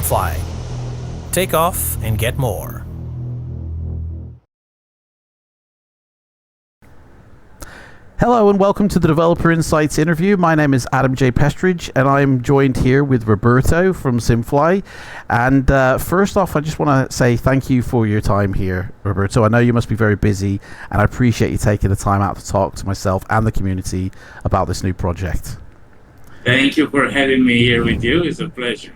SimFly. Take off and get more. Hello and welcome to the Developer Insights interview. My name is Adam J. Pestridge and I'm joined here with Roberto from SimFly. And first off, I just want to say thank you for your time here, Roberto. I know you must be very busy and I appreciate you taking the time out to talk to myself and the community about this new project. Thank you for having me here with you. It's a pleasure.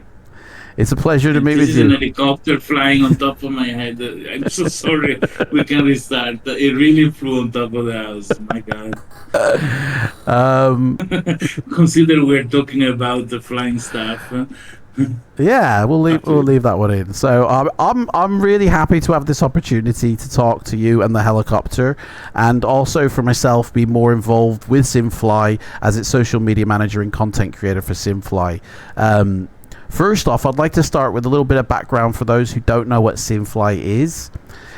It's a pleasure to meet with you. This is an helicopter flying on top of my head. I'm so sorry. We can restart. It really flew on top of the house. My God. Consider we're talking about the flying stuff. Yeah, we'll leave that one in. So I'm really happy to have this opportunity to talk to you and the helicopter, and also for myself be more involved with SimFly as its social media manager and content creator for SimFly. First off, I'd like to start with a little bit of background for those who don't know what SimFly is.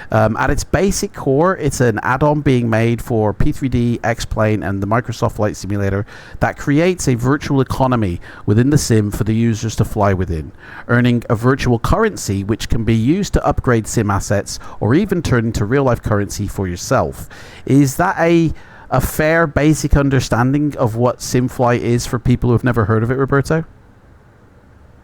At its basic core, it's an add-on being made for P3D, X-Plane, and the Microsoft Flight Simulator that creates a virtual economy within the sim for the users to fly within, earning a virtual currency which can be used to upgrade sim assets or even turn into real-life currency for yourself. Is that a fair, basic understanding of what SimFly is for people who have never heard of it, Roberto?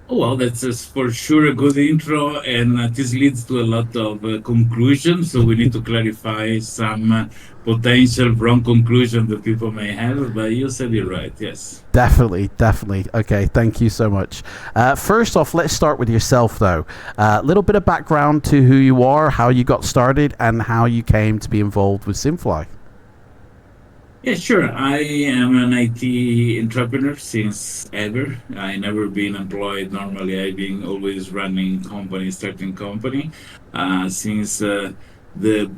Well, that's for sure a good intro, and this leads to a lot of conclusions. So we need to clarify some potential wrong conclusion that people may have. But you said it right, yes. Definitely. Okay, thank you so much. First off, let's start with yourself, though. A little bit of background to who you are, how you got started, and how you came to be involved with SimFly. Yeah, sure. I am an IT entrepreneur since ever. I never been employed normally. I've been always running company, starting company. Since the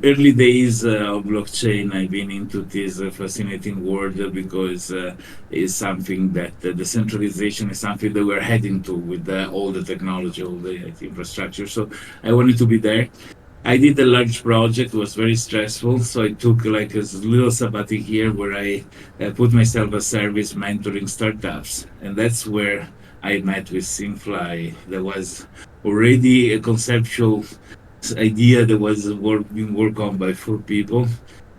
early days of blockchain, I've been into this fascinating world because it's something that decentralization is something that we're heading to with all the technology, all the IT infrastructure. So I wanted to be there. I did a large project. It was very stressful, so I took like a little sabbatic year where I put myself a service mentoring startups, and that's where I met with SimFly. There was already a conceptual idea that was being worked on by 4 people,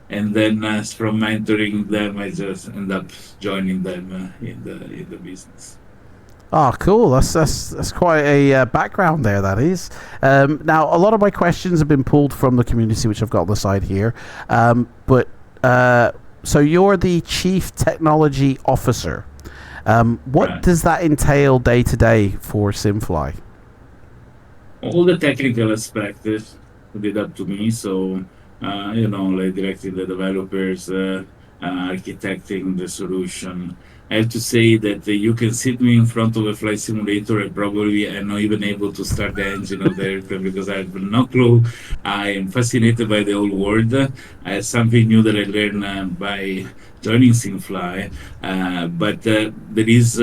and then from mentoring them, I just ended up joining them in the business. Oh, cool. That's quite a background there, that is. Now, a lot of my questions have been pulled from the community, which I've got on the side here. So you're the Chief Technology Officer. What Right. does that entail day to day for SimFly? All the technical aspects did up to me. So, like directing the developers, architecting the solution. I have to say that you can sit me in front of a flight simulator and probably I'm not even able to start the engine of the airplane because I have no clue. I am fascinated by the whole world. It's something new that I learned by joining SimFly. But there is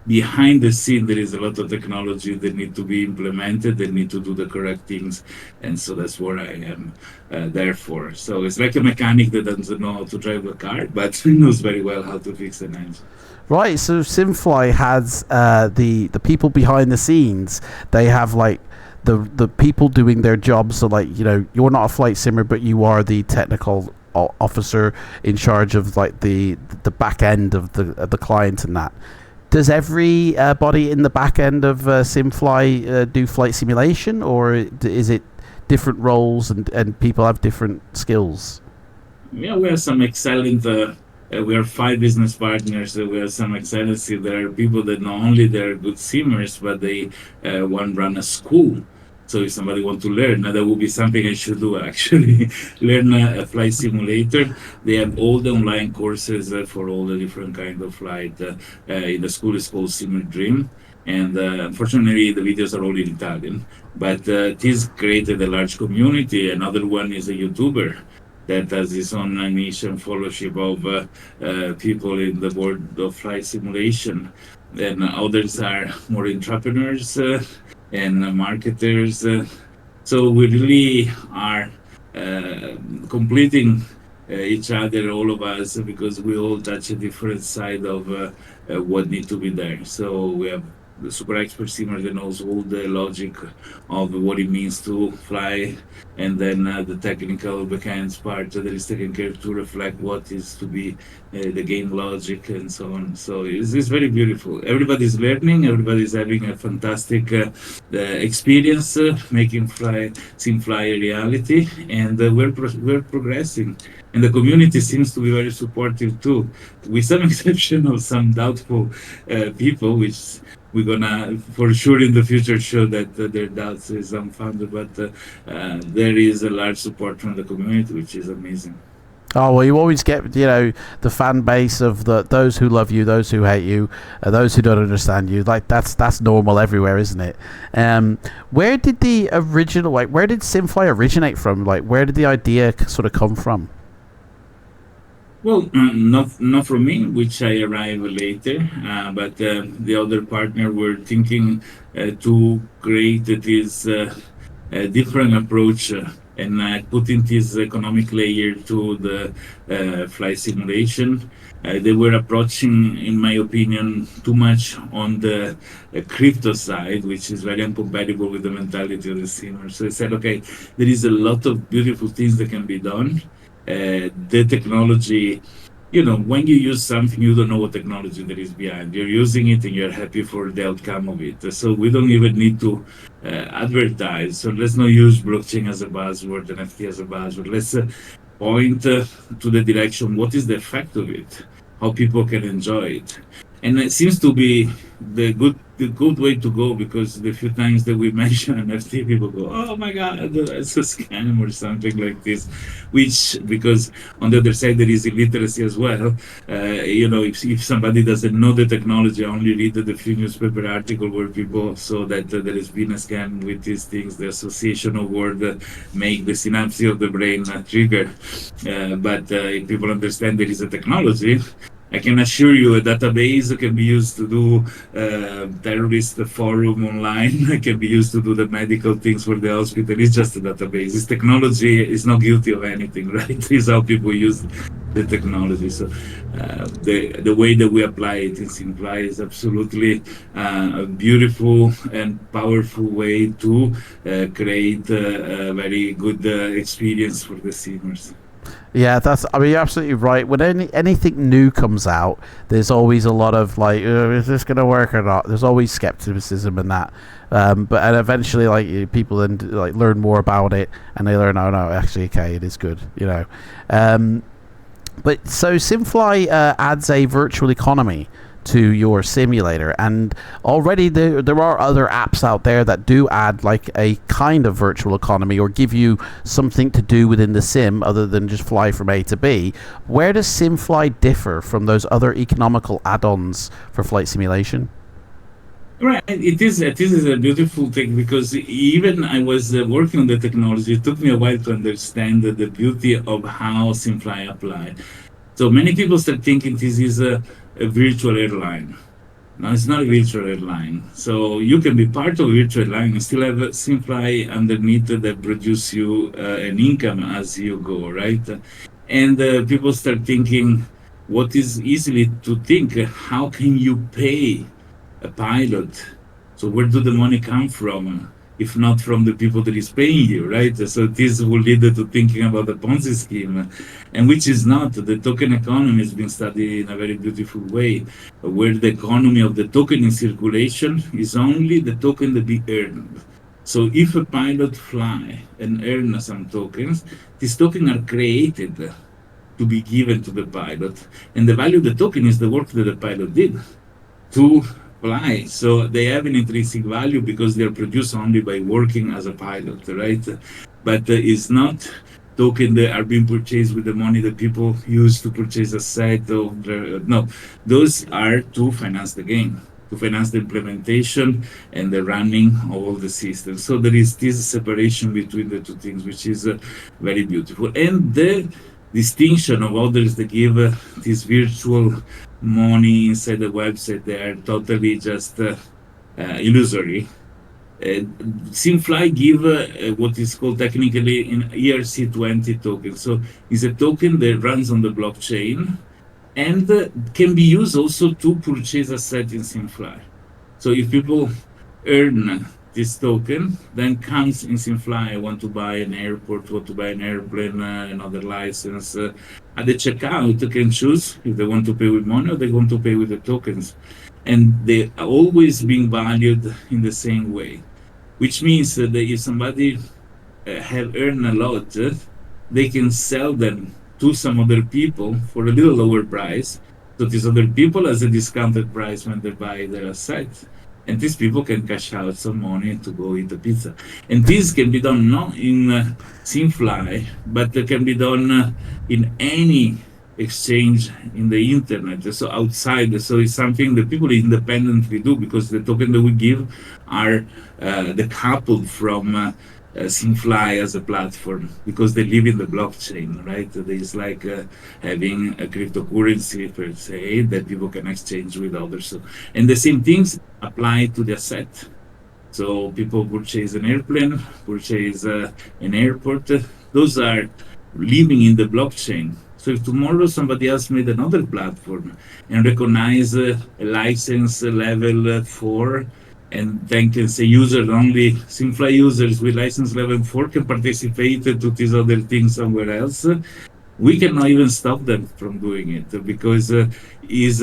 behind the scene, there is a lot of technology that need to be implemented, that need to do the correct things. And so that's what I am there for. So it's like a mechanic that doesn't know how to drive a car, but knows very well how to fix an engine. Right, so SimFly has the people behind the scenes. They have like the people doing their jobs. So like, you're not a flight simmer, but you are the technical officer in charge of like the back end of the client and that. Does everybody in the back end of SimFly do flight simulation, or is it different roles and people have different skills? Yeah, we have some excellent. We are 5 business partners. We have some excellency. There are people that not only they're good simmers, but they want to run a school. So if somebody want to learn, that would be something I should do actually. Learn a flight simulator. They have all the online courses for all the different kind of flight. In the school is called Simmer Dream. And unfortunately, the videos are all in Italian. But this created a large community. Another one is a YouTuber that has his own niche and followership of people in the world of flight simulation. And others are more entrepreneurs and marketers. So we really are completing each other, all of us, because we all touch a different side of what need to be there. So we have the super expert simmer that knows all the logic of what it means to fly, and then the technical backend part that is taken care to reflect what is to be the game logic and so on. So it's very beautiful. Everybody's learning. Everybody's having a fantastic experience making SimFly a reality, and we're progressing. And the community seems to be very supportive too, with some exception of some doubtful people, which we're gonna for sure in the future show that their doubts is unfounded. But there is a large support from the community, which is amazing. Oh well, you always get the fan base of those who love you, those who hate you, those who don't understand you. Like that's normal everywhere, isn't it? Where did the original where did SimFly originate from? Like where did the idea sort of come from? Well, not from me, which I arrived later, but the other partner were thinking to create this different approach and putting this economic layer to the flight simulation. They were approaching, in my opinion, too much on the crypto side, which is very incompatible with the mentality of the simmer. So I said, okay, there is a lot of beautiful things that can be done. The technology, when you use something, you don't know what technology there is behind. You're using it and you're happy for the outcome of it. So we don't even need to advertise. So let's not use blockchain as a buzzword, NFT as a buzzword. Let's point to the direction. What is the effect of it? How people can enjoy it? And it seems to be the good way to go, because the few times that we mention NFT, people go, "Oh my God, it's a scam" or something like this. Which, because on the other side there is illiteracy as well. If somebody doesn't know the technology, only read the few newspaper article where people saw that there has been a scam with these things, the association of word make the synapse of the brain trigger. But if people understand there is a technology, I can assure you a database can be used to do terrorist forum online. It can be used to do the medical things for the hospital. It's just a database. This technology is not guilty of anything, right? It's how people use the technology. So the way that we apply it in SimFly is absolutely a beautiful and powerful way to create a very good experience for the simmers. Yeah, you're absolutely right. When anything new comes out, there's always a lot of is this going to work or not? There's always skepticism in that. But eventually, people then learn more about it, and they learn, oh no, actually, okay, it is good, But so SimFly adds a virtual economy to your simulator, and already there are other apps out there that do add a kind of virtual economy or give you something to do within the sim other than just fly from A to B. Where does SimFly differ from those other economical add-ons for flight simulation? Right, it is a beautiful thing, because even I was working on the technology. It took me a while to understand the beauty of how SimFly applied. So many people start thinking this is a virtual airline. No, it's not a virtual airline. So you can be part of a virtual airline and still have a SimFly underneath that produce you an income as you go, right? And people start thinking, what is easily to think, how can you pay a pilot? So where do the money come from? If not from the people that is paying you, right? So this will lead to thinking about the Ponzi scheme, and which is not. The token economy has been studied in a very beautiful way, where the economy of the token in circulation is only the token that be earned. So if a pilot fly and earn some tokens, these tokens are created to be given to the pilot, and the value of the token is the work that the pilot did to fly. So they have an intrinsic value because they're produced only by working as a pilot, right? But it's not token that are being purchased with the money that people use to purchase a set of no, those are to finance the game, to finance the implementation and the running of all the systems. So there is this separation between the two things, which is very beautiful. And the distinction of others that give this virtual money inside the website, they are totally just illusory. SimFly give what is called technically an ERC20 token. So it's a token that runs on the blockchain and can be used also to purchase a set in SimFly. So if people earn this token, then comes in SimFly, want to buy an airport, want to buy an airplane, another license. At the checkout, they can choose if they want to pay with money or they want to pay with the tokens. And they are always being valued in the same way, which means that if somebody have earned a lot, they can sell them to some other people for a little lower price. So these other people has a discounted price when they buy their asset. And these people can cash out some money to go eat the pizza. And this can be done not in SimFly, but it can be done in any exchange in the internet, so outside. So it's something that people independently do, because the token that we give are decoupled from SimFly as a platform, because they live in the blockchain, right? It's like having a cryptocurrency per se that people can exchange with others. So, and the same things apply to the asset. So people purchase an airplane, purchase an airport. Those are living in the blockchain. So if tomorrow somebody else made another platform and recognize a license level 4, and then can say users only, SimFly users with license level 4 can participate to these other things somewhere else, we cannot even stop them from doing it, because is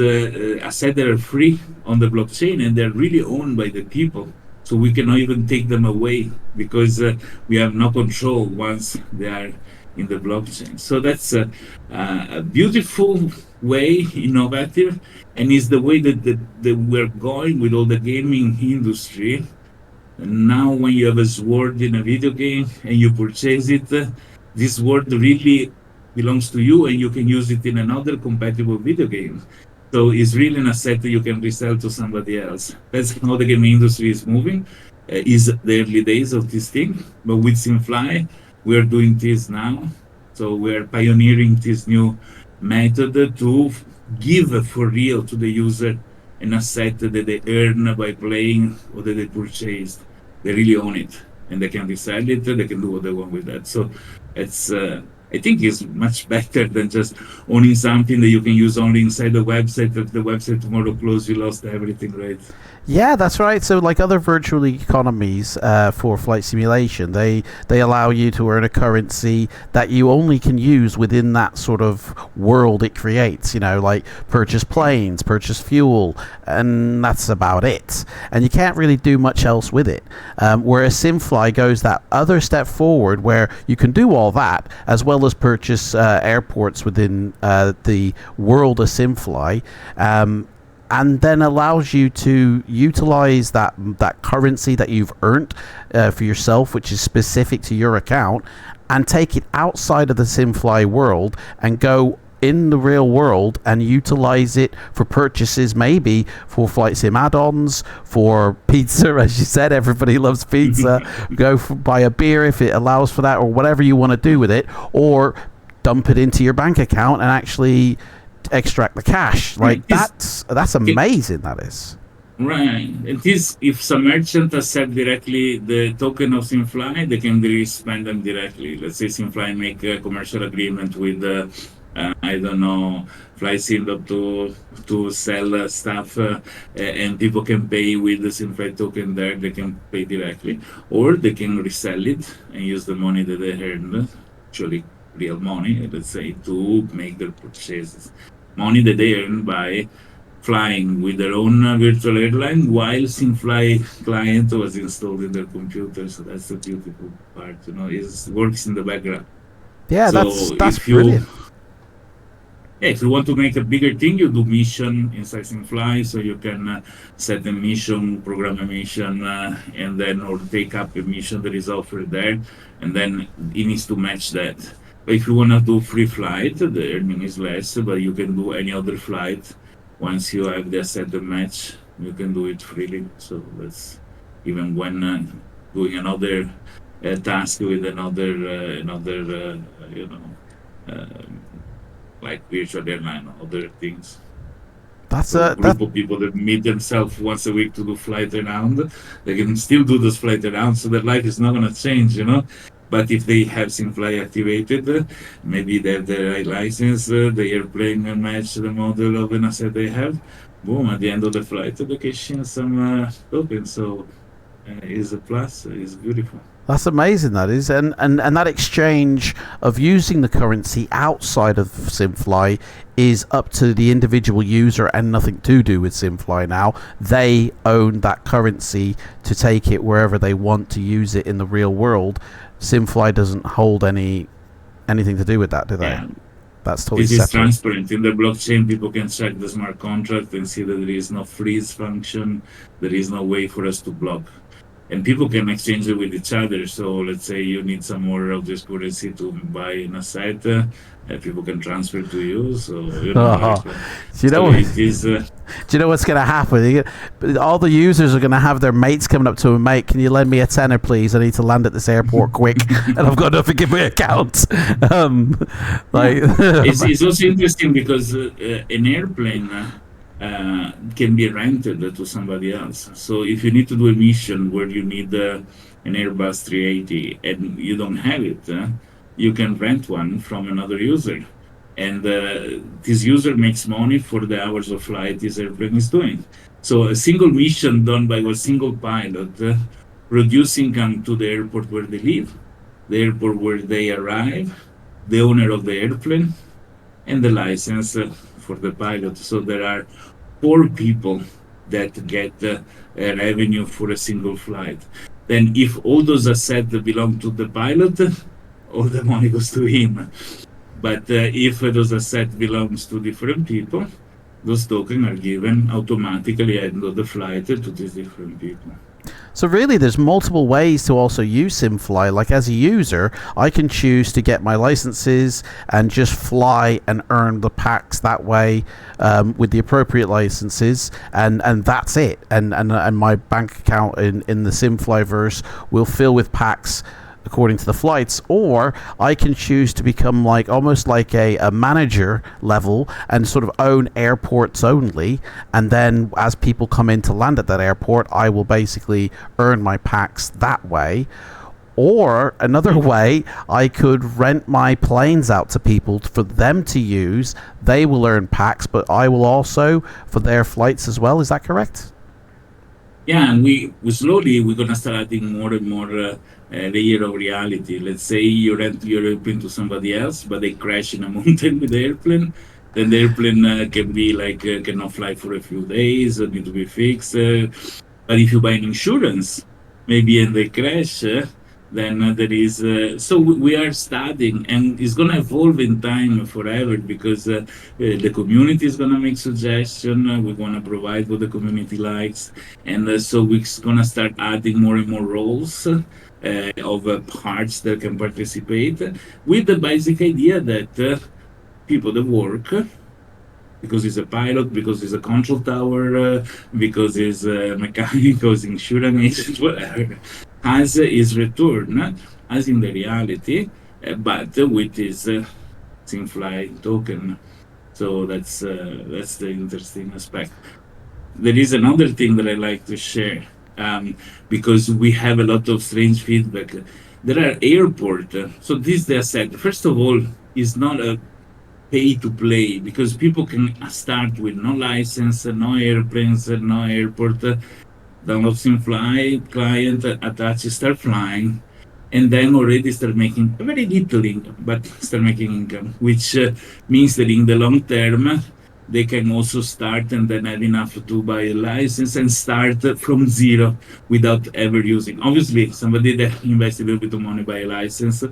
asset that are free on the blockchain and they're really owned by the people. So we cannot even take them away, because we have no control once they are in the blockchain. So that's a beautiful way, innovative, and is the way that we're going with all the gaming industry. And now when you have a sword in a video game and you purchase it, this sword really belongs to you and you can use it in another compatible video game. So it's really an asset that you can resell to somebody else. That's how the gaming industry is moving. Is the early days of this thing, but with SimFly, we are doing this now. So we're pioneering this new method to give for real to the user an asset that they earn by playing or that they purchased. They really own it and they can resell it, they can do what they want with that. So it's I think it's much better than just owning something that you can use only inside the website. If the website tomorrow closes, you lost everything, right? Yeah, that's right. So like other virtual economies for flight simulation, they allow you to earn a currency that you only can use within that sort of world it creates, you know, like purchase planes, purchase fuel, and that's about it. And you can't really do much else with it. Whereas SimFly goes that other step forward where you can do all that as well as purchase airports within the world of SimFly. And then allows you to utilize that currency that you've earned for yourself, which is specific to your account, and take it outside of the SimFly world and go in the real world and utilize it for purchases, maybe for flight sim add-ons, for pizza, as you said, everybody loves pizza. Buy a beer if it allows for that, or whatever you want to do with it, or dump it into your bank account and actually extract the cash. Like that's amazing. That is right. It is, if some merchant accept directly the token of SimFly, they can really spend them directly. Let's say SimFly make a commercial agreement with I don't know, FLIGHTSIM to sell stuff, and people can pay with the SimFly token there. They can pay directly, or they can resell it and use the money that they earned, actually real money, let's say, to make their purchases. Money that they earn by flying with their own virtual airline while SimFly client was installed in their computer. So that's the beautiful part, you know, it works in the background. Yeah, so that's brilliant. Yeah, if you want to make a bigger thing, you do mission inside SimFly, so you can set a mission, program a mission, and then or take up a mission that is offered there, and then it needs to match that. But if you want to do free flight, the earning is less, but you can do any other flight. Once you have the asset to match, you can do it freely. So that's even when doing another task with another you know, like virtual airline, other things. That's a group of people that meet themselves once a week to do flight around. They can still do those flight around, so their life is not going to change, you know. But if they have SimFly activated, maybe they have the right license, the airplane match the model of an asset they have, boom, at the end of the flight, they cash in some tokens. So is a plus. It's beautiful. That's amazing, that is. And that exchange of using the currency outside of SimFly is up to the individual user and nothing to do with SimFly now. They own that currency to take it wherever they want to use it in the real world. SimFly doesn't hold anything to do with that, do they? Yeah. That's totally This is separate. transparent. In the blockchain, people can check the smart contract and see that there is no freeze function. There is no way for us to block. And people can exchange it with each other. So let's say you need some more of this currency to buy an asset, people can transfer to you. So you know, Do you know what? it is. Do you know what's going to happen? All the users are going to have their mates coming up to them, mate, can you lend me a tenner, please? I need to land at this airport quick, and I've got nothing in my account. It's also interesting because an airplane can be rented to somebody else. So if you need to do a mission where you need an Airbus 380 and you don't have it, you can rent one from another user. And this user makes money for the hours of flight this airplane is doing. So a single mission done by a single pilot produce income to the airport where they live, the airport where they arrive, the owner of the airplane, and the license for the pilot. So there are 4 people that get a revenue for a single flight. Then if all those assets belong to the pilot, all the money goes to him. But if those assets belongs to different people, those tokens are given automatically at the end of the flight to these different people. So really, there's multiple ways to also use SimFly. Like as a user, I can choose to get my licenses and just fly and earn the packs that way with the appropriate licenses, and that's it. And my bank account in the SimFly verse will fill with packs according to the flights, or I can choose to become like almost like a manager level and sort of own airports only, and then as people come in to land at that airport, I will basically earn my packs that way. Or another way, I could rent my planes out to people for them to use. They will earn packs, but I will also for their flights as well. Is that correct? Yeah, and we slowly we're gonna start adding more and more layer of reality. Let's say you rent your airplane to somebody else, but they crash in a mountain with the airplane. Then the airplane can be like cannot fly for a few days, need to be fixed. But if you buy an insurance, maybe and they crash, then there is. So we are studying, and it's gonna evolve in time forever because the community is gonna make suggestions. We're gonna provide what the community likes, and so we're gonna start adding more and more roles of parts that can participate, with the basic idea that people that work, because he's a pilot, because he's a control tower, because he's a mechanic, because insurance agent, whatever, has his return, as in the reality, but with his SimFly token. So that's the interesting aspect. There is another thing that I like to share, because we have a lot of strange feedback. There are airports. So this they said. First of all, is not a pay to play, because people can start with no license, no airplanes, no airport, download SimFly client, attach, start flying, and then already start making very little income, but start making income, which means that in the long term, they can also start and then have enough to buy a license and start from zero without ever using. Obviously, somebody that invests a little bit of money buy a license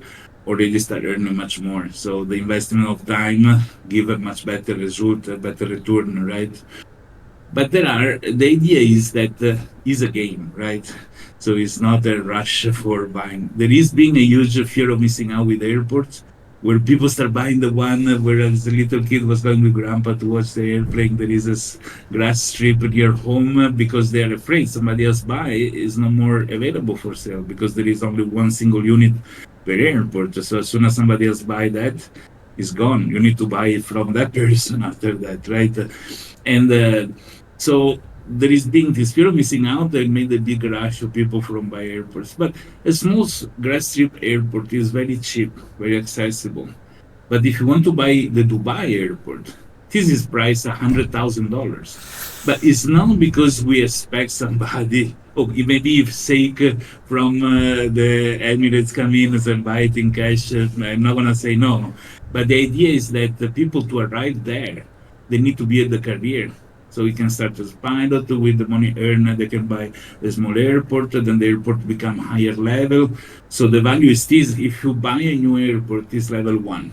already start earning much more. So the investment of time give a much better result, a better return, right? But the idea is that is a game, right? So it's not a rush for buying. There is being a huge fear of missing out with airports, where people start buying the one where as a little kid was going with grandpa to watch the airplane. There is a grass strip near home because they are afraid somebody else buy is no more available for sale because there is only one single unit per airport. So as soon as somebody else buy that, it's gone. You need to buy it from that person after that, right? And so there is being this fear of missing out that made a big rush of people from buy airports. But a small grass strip airport is very cheap, very accessible. But if you want to buy the Dubai airport, this is priced $100,000. But it's not because we expect somebody, oh, maybe if Sheikh from the Emirates come in and buy it in cash, I'm not going to say no. But the idea is that the people to arrive there, they need to be at the career. So we can start as pilot with the money earned. They can buy a small airport, then the airport become higher level. So the value is this: if you buy a new airport, it's level 1.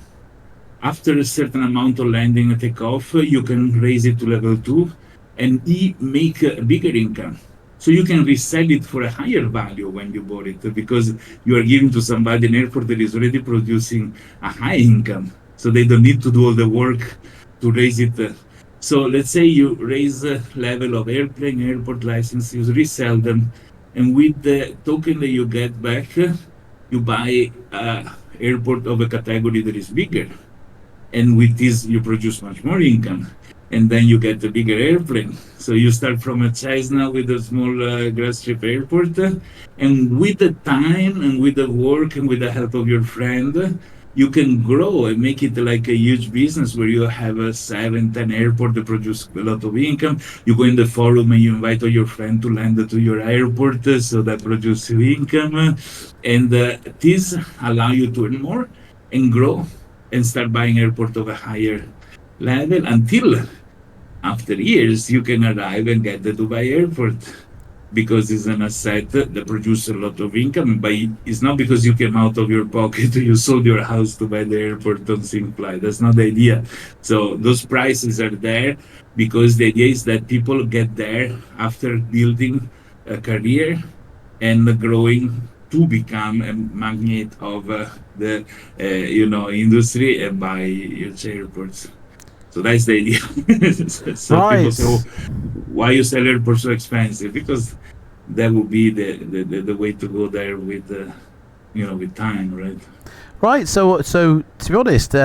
After a certain amount of landing and takeoff, you can raise it to level 2 and make a bigger income. So you can resell it for a higher value when you bought it, because you are giving to somebody an airport that is already producing a high income. So they don't need to do all the work to raise it. So let's say you raise the level of airplane, airport license, you resell them, and with the token that you get back, you buy an airport of a category that is bigger. And with this, you produce much more income. And then you get a bigger airplane. So you start from a Cessna with a small grass strip airport. And with the time and with the work and with the help of your friend, you can grow and make it like a huge business where you have a 7-10 airport that produce a lot of income. You go in the forum and you invite all your friends to land to your airport, so that produces income. And this allow you to earn more and grow and start buying airport of a higher level until after years you can arrive and get the Dubai airport, because it's an asset that produces a lot of income. But it's not because you came out of your pocket, you sold your house to buy the airport on SimFly. That's not the idea. So those prices are there because the idea is that people get there after building a career and growing to become a magnet of the industry and buy huge airports. So that's the idea. So Right. people say, oh, why you sell airports so expensive? Because that would be the way to go there with with time, right? Right, so to be honest,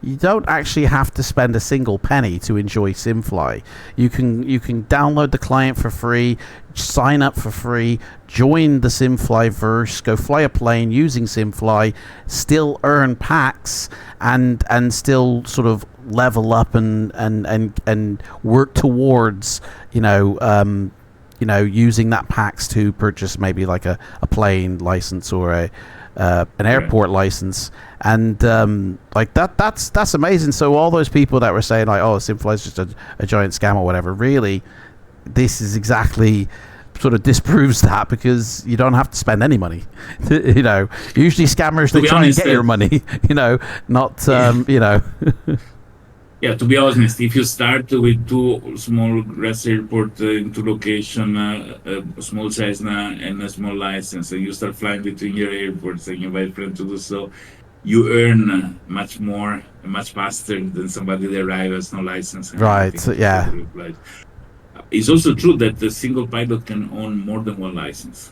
you don't actually have to spend a single penny to enjoy SimFly. You can download the client for free, sign up for free, join the SimFly verse, go fly a plane using SimFly, still earn packs, and still sort of level up and work towards using that packs to purchase maybe like a plane license or an airport license, and like that's amazing. So all those people that were saying like, oh, SimFly is just a giant scam or whatever, really, this is exactly sort of disproves that, because you don't have to spend any money. Usually scammers, they try and get your money, not Yeah, to be honest, if you start with 2 small grass airport into location, a small Cessna and a small license, and you start flying between your airports and you invite friends to do so, you earn much more, much faster than somebody that arrives has no license. Right, yeah. It's also true that the single pilot can own more than 1 license.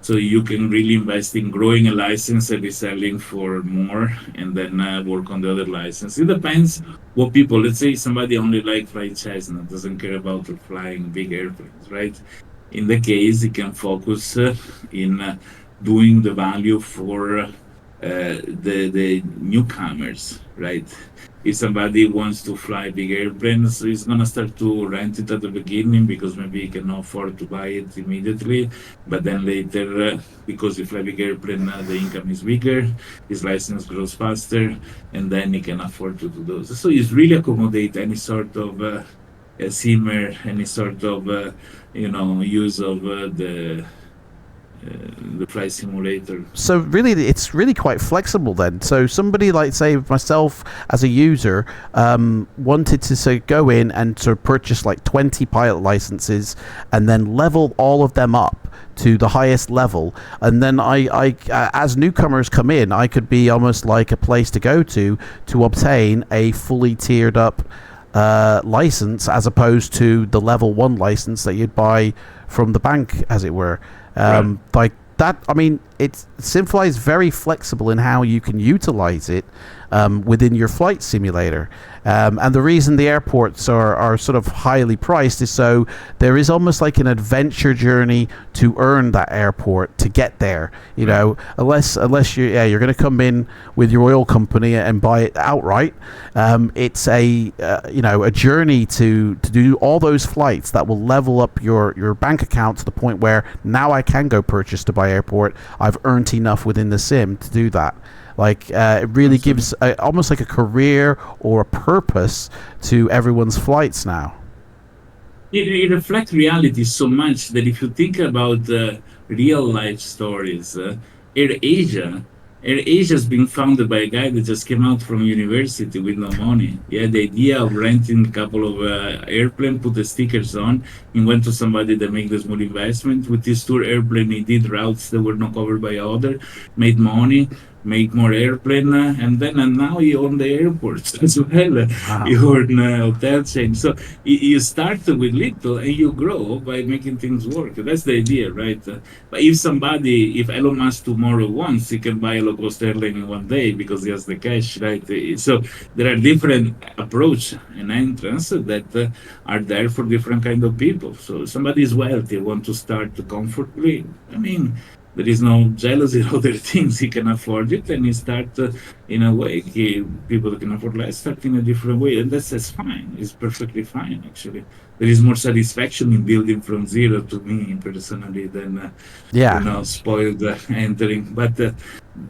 So you can really invest in growing a license and reselling for more, and then work on the other license. It depends what people, let's say somebody only like flying Cessna, doesn't care about flying big airplanes, right? In the case, you can focus in doing the value for the newcomers, right? If somebody wants to fly big airplanes, he's gonna start to rent it at the beginning because maybe he can afford to buy it immediately. But then later, because if fly big airplane, the income is bigger, his license grows faster, and then he can afford to do those. So it's really accommodate any sort of a simmer, any sort of use of the flight simulator. So really, it's really quite flexible then. So somebody like, say, myself as a user, wanted to say go in and sort of purchase like 20 pilot licenses and then level all of them up to the highest level, and then I as newcomers come in, I could be almost like a place to go to obtain a fully tiered up license, as opposed to the level 1 license that you'd buy from the bank, as it were. Right. Like that, I mean, SimFly is very flexible in how you can utilize it within your flight simulator. And the reason the airports are sort of highly priced is so there is almost like an adventure journey to earn that airport to get there. You know, unless you're going to come in with your oil company and buy it outright. It's a journey to do all those flights that will level up your bank account to the point where now I can go purchase Dubai Airport. I've earned enough within the sim to do that. Like it really gives almost like a career or a purpose to everyone's flights now. It reflects reality so much that if you think about real life stories, AirAsia, AirAsia has been founded by a guy that just came out from university with no money. Yeah, the idea of renting a couple of airplane, put the stickers on, and went to somebody that made the small investment. With this tour airplane, he did routes that were not covered by other, made money, make more airplane, and now you own the airports as well. Wow. You own hotel chain. So you start with little and you grow by making things work. That's the idea, right? But if Elon Musk tomorrow wants, he can buy a low cost airline in one day because he has the cash, right? So there are different approach and entrance that are there for different kind of people. So somebody is wealthy, want to start comfortably. I mean, there is no jealousy or other things. He can afford it, and he start in a way. People that can afford less start in a different way, and that's fine. It's perfectly fine, actually. There is more satisfaction in building from zero to me personally than spoiled entering. But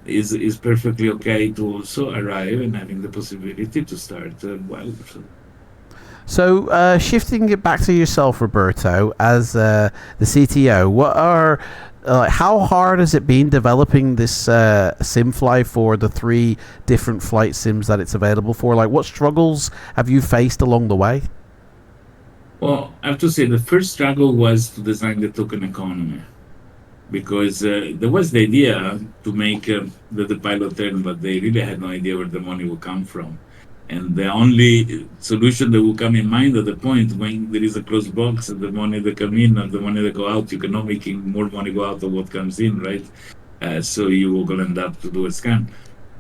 is perfectly okay to also arrive and having the possibility to start well. So shifting it back to yourself, Roberto, as the CTO, what are how hard has it been developing this SimFly for the 3 different flight sims that it's available for? Like, what struggles have you faced along the way? Well, I have to say the first struggle was to design the token economy, because there was the idea to make the pilot earn, but they really had no idea where the money would come from. And the only solution that will come in mind at the point when there is a closed box and the money that come in and the money that go out, you cannot make more money go out of what comes in, right? So you will end up to do a scam.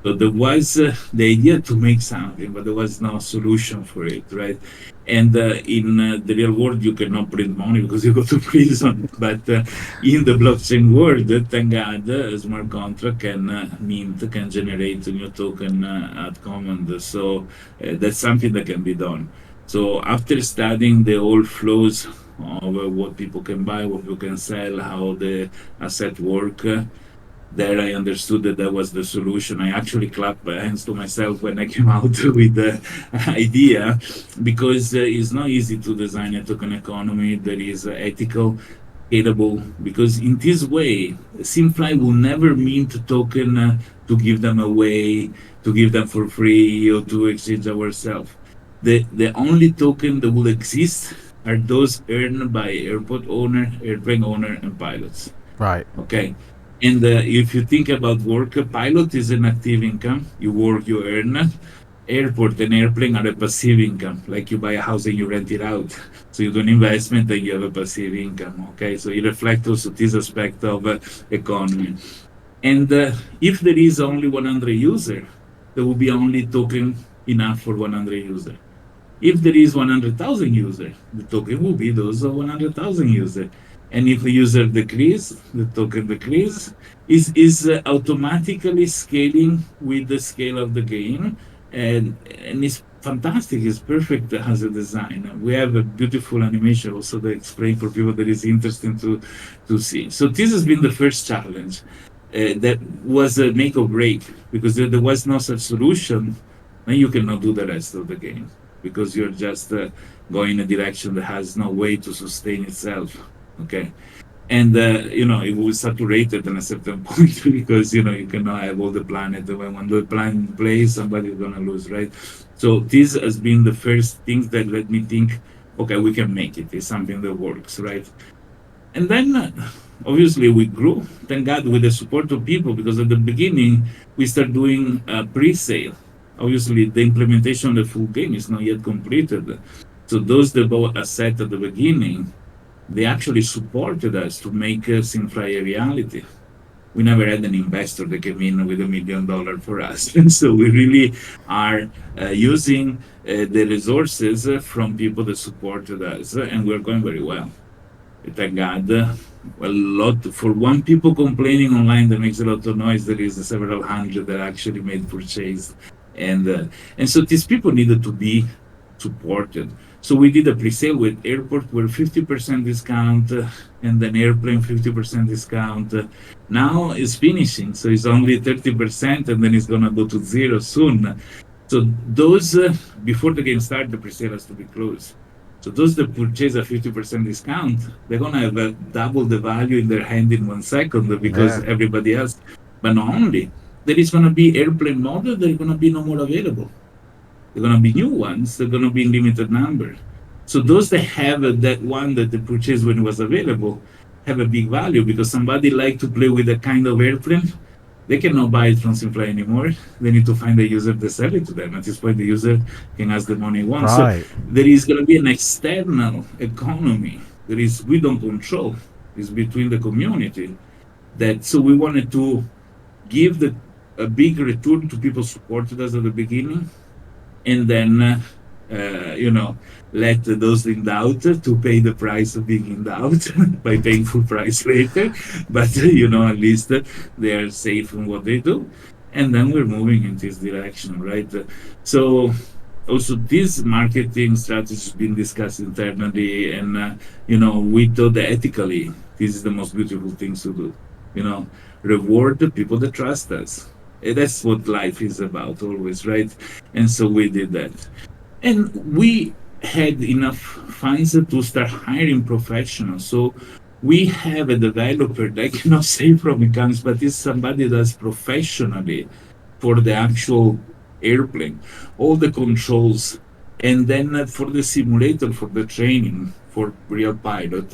So there was the idea to make something, but there was no solution for it, right? And in the real world, you cannot print money because you go to prison. But in the blockchain world, thank God, a smart contract can can generate a new token at command. So that's something that can be done. So after studying the whole flows of what people can buy, what people can sell, how the asset work, there I understood that was the solution. I actually clapped my hands to myself when I came out with the idea, because it's not easy to design a token economy that is ethical, scalable, because in this way, SimFly will never mint token to give them away, to give them for free, or to exchange ourselves. The only token that will exist are those earned by airport owner, airplane owner, and pilots. Right. Okay. And if you think about work, a pilot is an active income. You work, you earn. Airport and airplane are a passive income, like you buy a house and you rent it out. So you do an investment and you have a passive income. Okay, so it reflects also this aspect of economy. And if there is only 100 users, there will be only token enough for 100 users. If there is 100,000 users, the token will be those 100,000 users. And if a user decrease, the token decrease is automatically scaling with the scale of the game, and it's fantastic. It's perfect as a design. We have a beautiful animation also to explain for people that is interesting to see. So this has been the first challenge. That was a make or break, because there was no such solution. Then you cannot do the rest of the game, because you're just going in a direction that has no way to sustain itself. Okay, and it was saturated at a certain point, because you cannot have all the planet. When the planet plays, somebody's gonna lose, right? So this has been the first thing that let me think, okay, we can make it. It's something that works, right? And then obviously we grew, thank God, with the support of people, because at the beginning we start doing pre-sale. Obviously the implementation of the full game is not yet completed, so those that bought a set at the beginning, they actually supported us to make SimFly a reality. we never had an investor that came in with $1 million for us. And so we really are using the resources from people that supported us, and we're going very well. Thank God. A lot for one people complaining online that makes a lot of noise. There is several hundred that actually made purchase, and so these people needed to be supported. So we did a pre-sale with airport where 50% discount, and then airplane 50% discount. Now it's finishing, so it's only 30%, and then it's gonna go to zero soon. So those before the game starts, the pre-sale has to be closed. So those that purchase a 50% discount, they're gonna have double the value in their hand in 1 second because Yeah. everybody else. But not only, there is gonna be airplane model that are gonna be no more available. They're gonna be new ones. They're gonna be in limited number. So those that have that one that they purchased when it was available have a big value because somebody like to play with a kind of airplane. They cannot buy it from SimFly anymore. They need to find a user to sell it to them. At this point, the user can ask the money he wants. Right. So there is going to be an external economy that is we don't control. It's between the community. That so we wanted to give a big return to people supported us at the beginning, and then let those in doubt to pay the price of being in doubt by paying full price later. But at least they are safe in what they do, and then we're moving in this direction, right? So also this marketing strategy has been discussed internally, and we thought that ethically this is the most beautiful thing to do. Reward the people that trust us. That's what life is about always, right? And so we did that. And we had enough funds to start hiring professionals. So we have a developer that I cannot say from accounts, but is somebody that's professionally for the actual airplane, all the controls, and then for the simulator, for the training, for real pilot,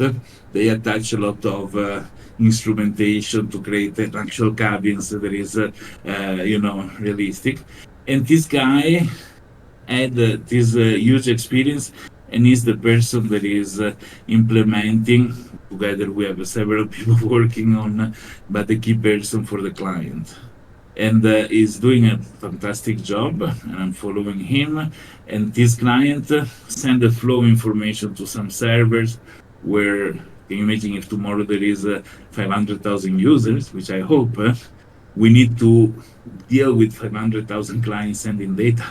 they attach a lot of instrumentation to create an actual cabins that is, realistic. And this guy had this huge experience, and is the person that is implementing. Together, we have several people working on, but the key person for the client. And is doing a fantastic job, and I'm following him. And this client send the flow information to some servers where, can you imagine if tomorrow there is 500,000 users, which I hope, we need to deal with 500,000 clients sending data.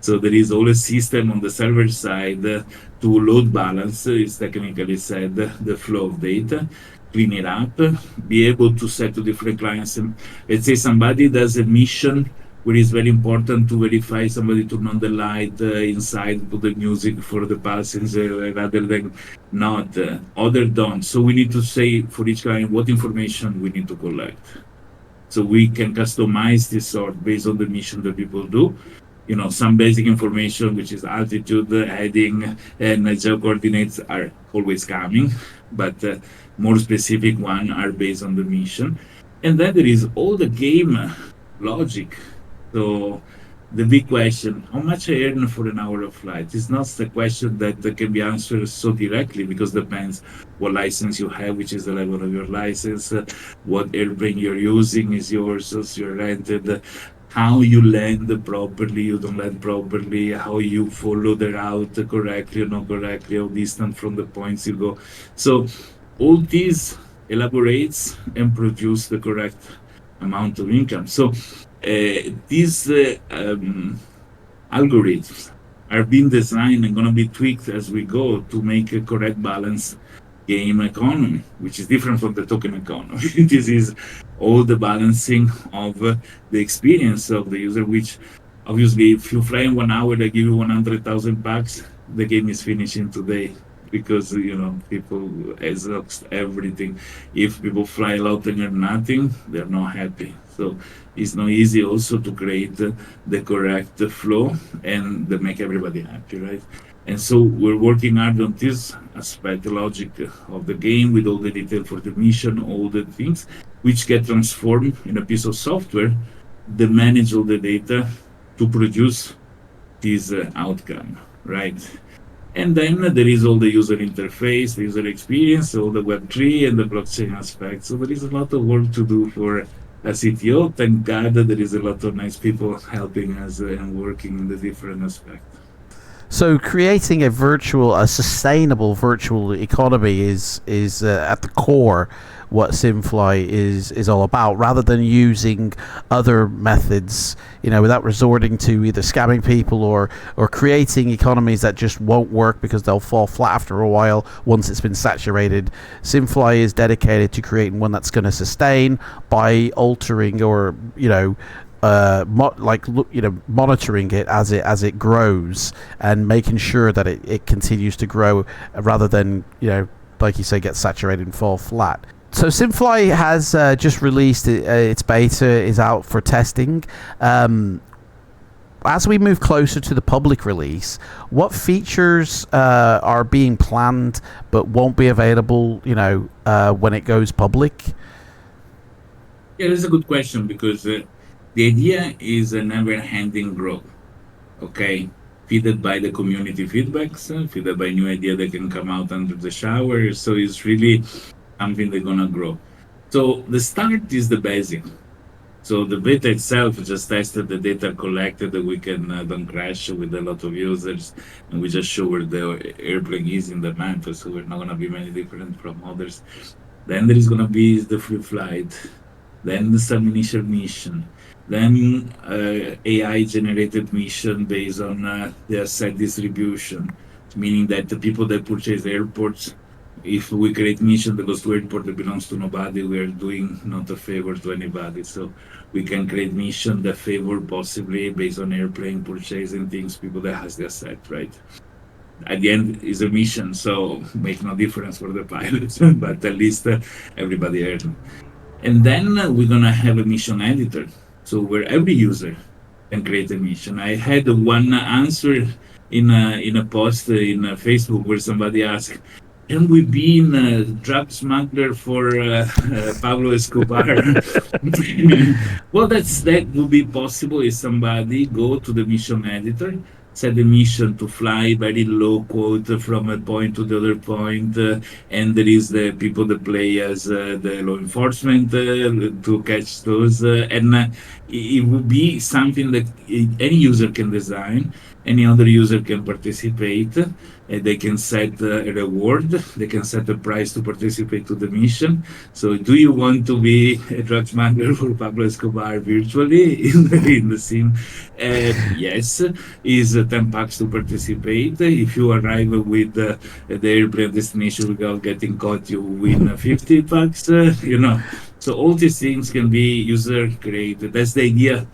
So there is all a system on the server side to load balance, is technically said, the flow of data, clean it up, be able to set to different clients. And let's say somebody does a mission where it's very important to verify somebody turn on the light inside, put the music for the passenger rather than not. Other don't. So we need to say for each client what information we need to collect. So we can customize this sort based on the mission that people do. Some basic information, which is altitude, heading, and geo coordinates are always coming, but more specific one are based on the mission. And then there is all the game logic. So the big question, how much I earn for an hour of flight, is not the question that can be answered so directly, because it depends what license you have, which is the level of your license, what airplane you're using is yours, so you're rented, how you land properly, you don't land properly, how you follow the route correctly or not correctly, how distant from the points you go. So all these elaborates and produce the correct amount of income. So these algorithms are being designed and going to be tweaked as we go to make a correct balance game economy, which is different from the token economy. This is all the balancing of the experience of the user, which obviously if you fly in 1 hour, they give you 100,000 bucks, the game is finishing today, because people exhaust everything. If people fly a lot and earn nothing, they're not happy. So it's not easy also to create the correct flow and make everybody happy, right? And so we're working hard on this aspect, the logic of the game, with all the detail for the mission, all the things, which get transformed in a piece of software that manage all the data to produce this outcome, right? And then there is all the user interface, the user experience, all the Web3 and the blockchain aspect. So there is a lot of work to do for a CTO. Thank God that there is a lot of nice people helping us and working in the different aspects. So creating a sustainable virtual economy is at the core what SimFly is all about, rather than using other methods, without resorting to either scamming people or creating economies that just won't work because they'll fall flat after a while once it's been saturated. SimFly is dedicated to creating one that's going to sustain by altering or monitoring it as it grows and making sure that it continues to grow rather than like you say, get saturated and fall flat. So SimFly has just released its beta is out for testing. As we move closer to the public release, what features are being planned but won't be available when it goes public? Yeah, that's a good question, because the idea is a never-ending growth, okay? Feeded by the community feedbacks, feeded by new idea that can come out under the shower. So it's really something that's gonna grow. So the start is the basic. So the beta itself just tested the data collected that we can don't crash with a lot of users, and we just show where the airplane is in the map. So we're not gonna be many different from others. Then there is gonna be the free flight, then some initial mission, then AI generated mission based on the asset distribution, meaning that the people that purchase airports, if we create mission that goes to airport that belongs to nobody, we are doing not a favor to anybody. So we can create mission that favor possibly based on airplane purchasing things, people that has the asset, right? At the end is a mission, so make no difference for the pilots, but at least everybody earned. And then we're gonna have a mission editor, so where every user can create a mission. I had one answer in a post in Facebook where somebody asked, "Can we be in a drug smuggler for Pablo Escobar?" Well, that would be possible if somebody go to the mission editor, set the mission to fly very low quote from a point to the other point, and there is the people that play as the law enforcement to catch those, and it would be something that any user can design, any other user can participate. They can set a reward, they can set a price to participate to the mission. So do you want to be a drug smuggler for Pablo Escobar virtually in the sim? Yes, is 10 bucks to participate. If you arrive with the airplane destination without getting caught, you win 50 bucks, So all these things can be user created. That's the idea,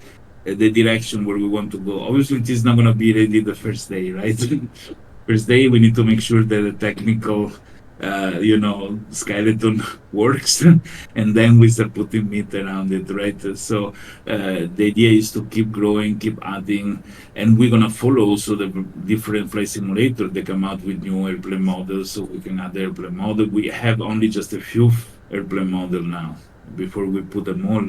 the direction where we want to go. Obviously, it is not going to be ready the first day, right? First day, we need to make sure that the technical, skeleton works, and then we start putting meat around it, right? So the idea is to keep growing, keep adding, and we're gonna follow also the different flight simulators that come out with new airplane models, so we can add the airplane model. We have only just a few airplane model now. Before we put them all,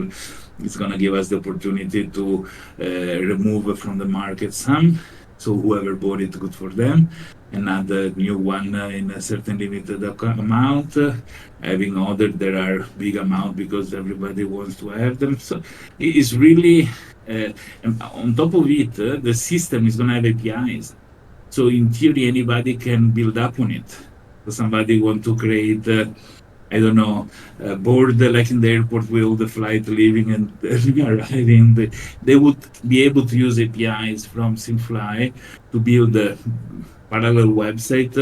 it's gonna give us the opportunity to remove from the market some. So whoever bought it, good for them, and add a new one in a certain limited amount. Having other that are big amount because everybody wants to have them. So it is really, and on top of it, the system is going to have APIs. So in theory, anybody can build up on it. So somebody want to create board like in the airport with all the flight leaving and arriving. They would be able to use APIs from SimFly to build a parallel website.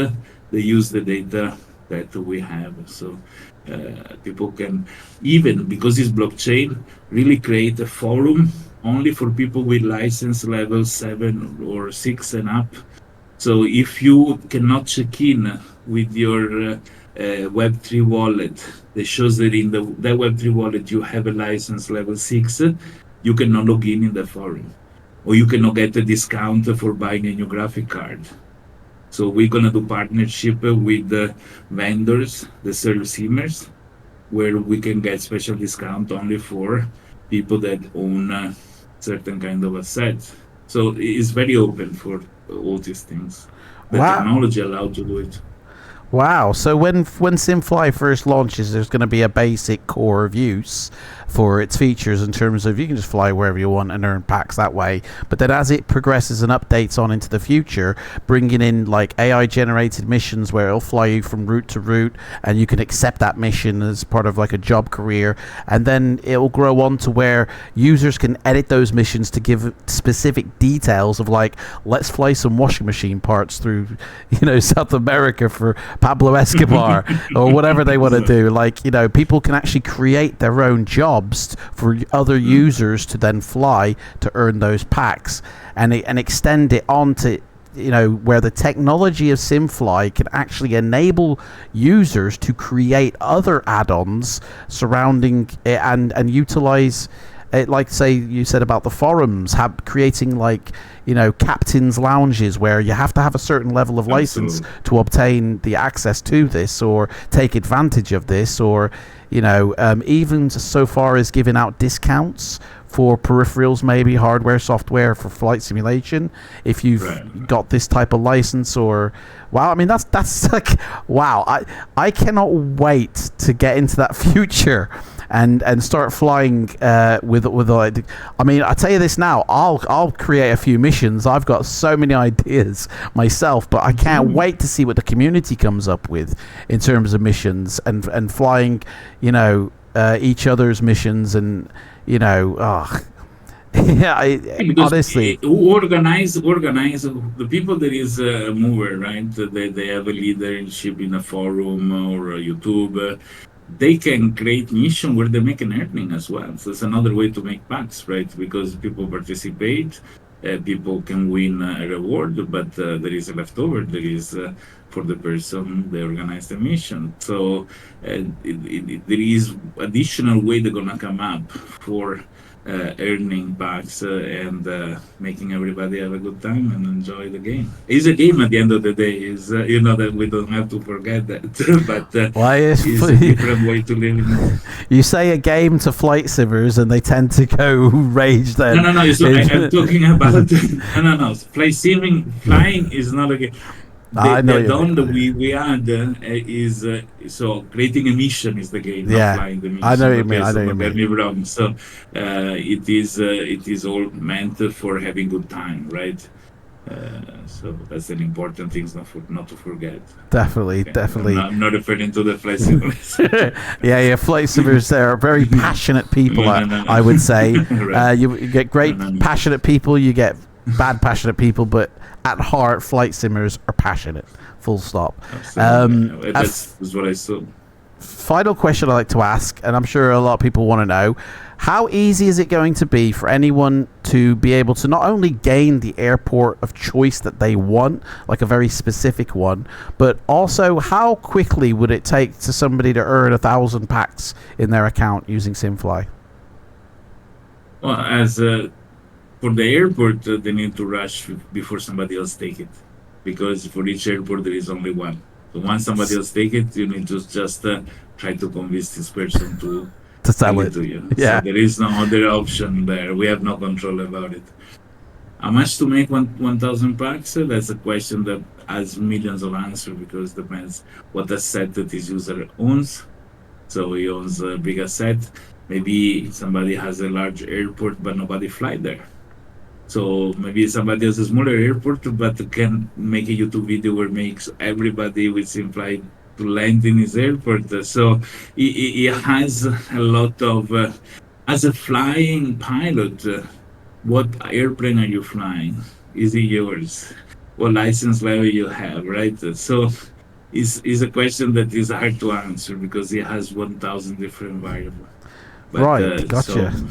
They use the data that we have. So people can, even because it's blockchain, really create a forum only for people with license level 7 or 6 and up. So if you cannot check in with your Web3 wallet that shows that in that Web3 wallet you have a license level 6, you cannot log in the forum, or you cannot get a discount for buying a new graphic card. So we're gonna do partnership with the vendors, the serve simmers, where we can get special discount only for people that own certain kind of assets. So it's very open for all these things. the Wow. technology allowed to do it. Wow. So when SimFly first launches, there's going to be a basic core of use for its features in terms of you can just fly wherever you want and earn packs that way. But then as it progresses and updates on into the future, bringing in like AI generated missions where it'll fly you from route to route and you can accept that mission as part of like a job career, and then it'll grow on to where users can edit those missions to give specific details of like, let's fly some washing machine parts through South America for Pablo Escobar or whatever they want to do. Like, people can actually create their own jobs for other users to then fly to earn those packs, and extend it on to where the technology of SimFly can actually enable users to create other add-ons surrounding it and utilize it, like say you said about the forums, creating like captain's lounges where you have to have a certain level of license to obtain the access to this or take advantage of this, or even so far as giving out discounts for peripherals, maybe hardware, software for flight simulation if you've got this type of license. Or wow, I mean that's like wow, I cannot wait to get into that future and start flying with like, I mean, I tell you this now, I'll create a few missions. I've got so many ideas myself, but I can't wait to see what the community comes up with in terms of missions and flying each other's missions, and honestly, organize the people. There is a mover, right? They have a leadership in a forum or a YouTube. They can create mission where they make an earning as well. So it's another way to make packs, right? Because people participate, people can win a reward, but there is a leftover. There is for the person they organize the mission. So there is additional way they're gonna come up for earning packs and making everybody have a good time and enjoy the game. It's a game at the end of the day. Is that we don't have to forget that. But it's a different way to live in it. You say a game to flight simmers and they tend to go rage then. No. I'm talking about no. Flying is not a game. I know the one that we add is so creating a mission is the game, not flying the mission. I know what you mean. I know what you mean. Get me wrong. So it is all meant for having good time, right? So that's an important thing not to forget. Definitely. I'm not referring to the flight simmers. yeah, flight simmers. They're very passionate people. No. I would say Right. you get great passionate people. You get bad passionate people, but at heart, flight simmers are passionate. Full stop. That's what I saw. Final question I like to ask, and I'm sure a lot of people want to know: how easy is it going to be for anyone to be able to not only gain the airport of choice that they want, like a very specific one, but also how quickly would it take to somebody to earn 1,000 packs in their account using SimFly? Well, for the airport, they need to rush before somebody else take it, because for each airport there is only one. So once somebody else take it, you need to just try to convince this person to sell it to you. Yeah. So there is no other option there. We have no control about it. How much to make 1,000 packs? That's a question that has millions of answers, because it depends what asset that this user owns. So he owns a big asset. Maybe somebody has a large airport but nobody fly there. So maybe somebody has a smaller airport but can make a YouTube video where makes everybody with SimFly to land in his airport. So he has a lot of, as a flying pilot, what airplane are you flying? Is it yours? What license level you have, right? So it's a question that is hard to answer because it has 1,000 different variables. But, right, gotcha. So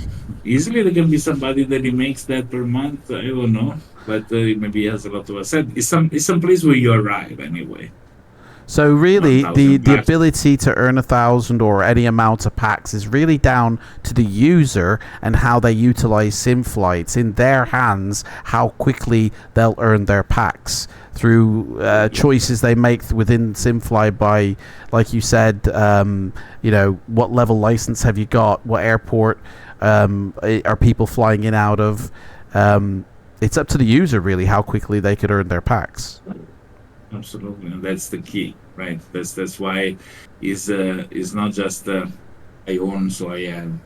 easily there can be somebody that he makes that per month. I don't know, but maybe he has a lot of assets. It's some place where you arrive anyway. So really, the packs. ability to earn 1,000 or any amount of packs is really down to the user and how they utilize SimFly. It's in their hands how quickly they'll earn their packs through choices they make within SimFly by, like you said, what level license have you got? What airport are people flying in out of? It's up to the user really how quickly they could earn their packs. Absolutely, and that's the key, right? That's why is not just I own, so I have.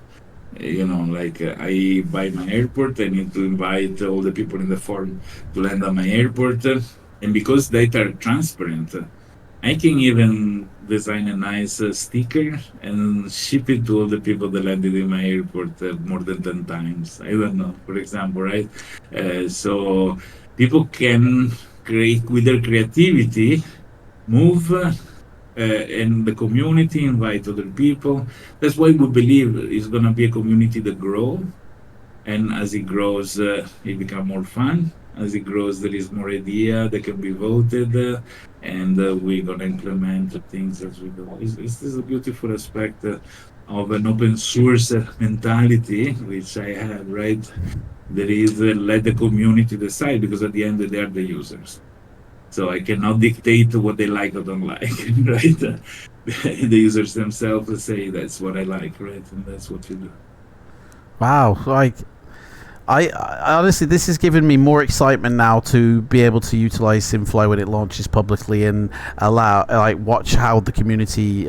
Like I buy my airport, I need to invite all the people in the farm to land at my airport, and because data are transparent, I can even design a nice sticker and ship it to all the people that landed in my airport more than 10 times. I don't know, for example, right? So people can create with their creativity, move and the community, invite other people. That's why we believe it's going to be a community that grows, and as it grows it becomes more fun. As it grows there is more idea that can be voted, and we're going to implement the things as we go. This is a beautiful aspect of an open source mentality, which I have, right? There is let the community decide, because at the end they are the users, so I cannot dictate what they like or don't like, right? The users themselves say that's what I like, right? And that's what you do. Wow, like I honestly, this has given me more excitement now to be able to utilize SimFly when it launches publicly, and watch how the community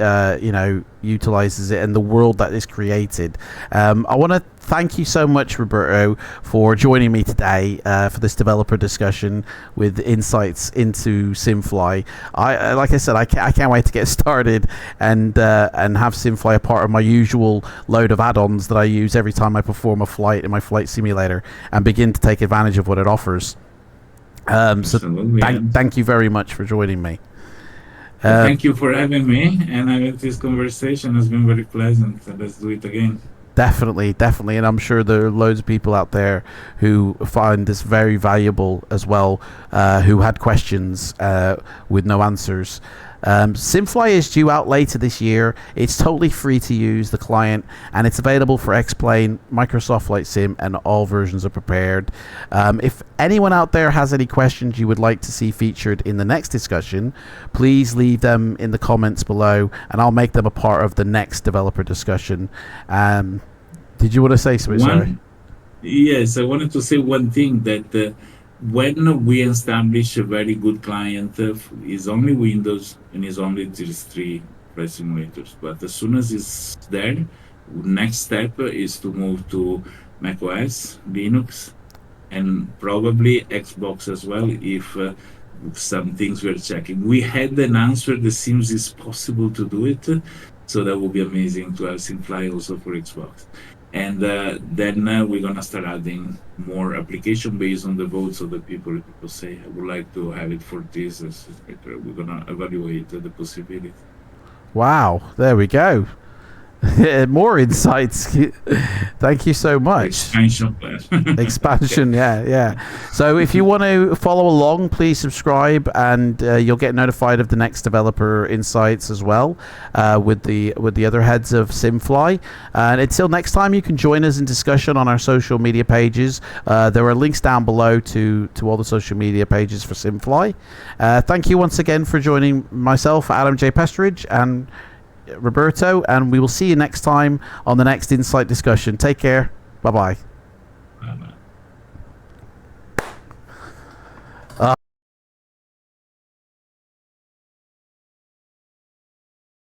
utilizes it and the world that is created. I want to thank you so much, Roberto, for joining me today for this developer discussion with insights into SimFly. Like I said, I can't wait to get started and have SimFly a part of my usual load of add-ons that I use every time I perform a flight in my flight simulator, and begin to take advantage of what it offers. So thank you very much for joining me. Thank you for having me, and I think this conversation has been very pleasant. Let's do it again. Definitely, and I'm sure there are loads of people out there who find this very valuable as well, who had questions with no answers. SimFly is due out later this year. It's totally free to use, the client, and it's available for X-Plane, Microsoft Flight Sim, and all versions are prepared. If anyone out there has any questions you would like to see featured in the next discussion, please leave them in the comments below, and I'll make them a part of the next developer discussion. Did you want to say something? Sorry. Yes, I wanted to say one thing, that when we establish a very good client, is only Windows and is only these 3 flight simulators. But as soon as it's there, next step is to move to macOS, Linux, and probably Xbox as well, if some things we're checking. We had an answer that seems it's possible to do it, so that would be amazing to have SimFly also for Xbox. And then we're going to start adding more application based on the votes of the people. If people say, I would like to have it for this, we're going to evaluate the possibility. Wow, there we go. More insights. Thank you so much. Expansion plan. Expansion, yeah. So if you want to follow along, please subscribe, and you'll get notified of the next developer insights as well, with the other heads of SimFly. And until next time, you can join us in discussion on our social media pages. There are links down below to all the social media pages for SimFly. Thank you once again for joining myself, Adam J. Pestridge, and Roberto, and we will see you next time on the next Insight discussion. Take care. Bye-bye.